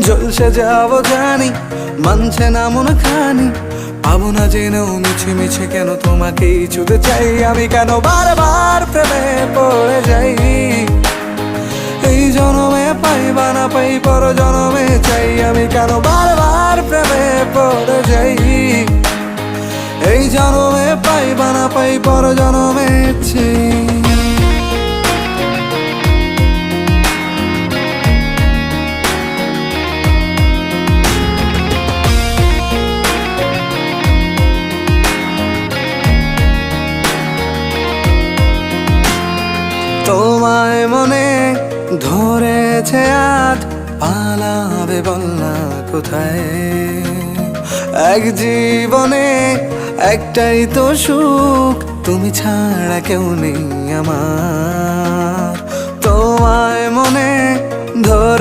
ঝলসে যাব জানি, মানছে না মন খানি, পাবো না জেনেও মিছে মিছে কেন তোমাকেই ছুতে চাই আমি, কেন বারবার প্রেমে পড়ে যাই। এই জনমে পাই বা না পাই পর জনমে চাই আমি, কেন বারবার প্রেমে পড়ে যাই। এই জনমে পাই বা না পাই পর জনমে চাই। তোমায় মনে ধরেছে আজ, পালাবে বল না কোথায়। এক জীবনে একটাই তো সুখ, তুমি ছাড়া কেউ নেই আমার। তোমায় মনে ধরে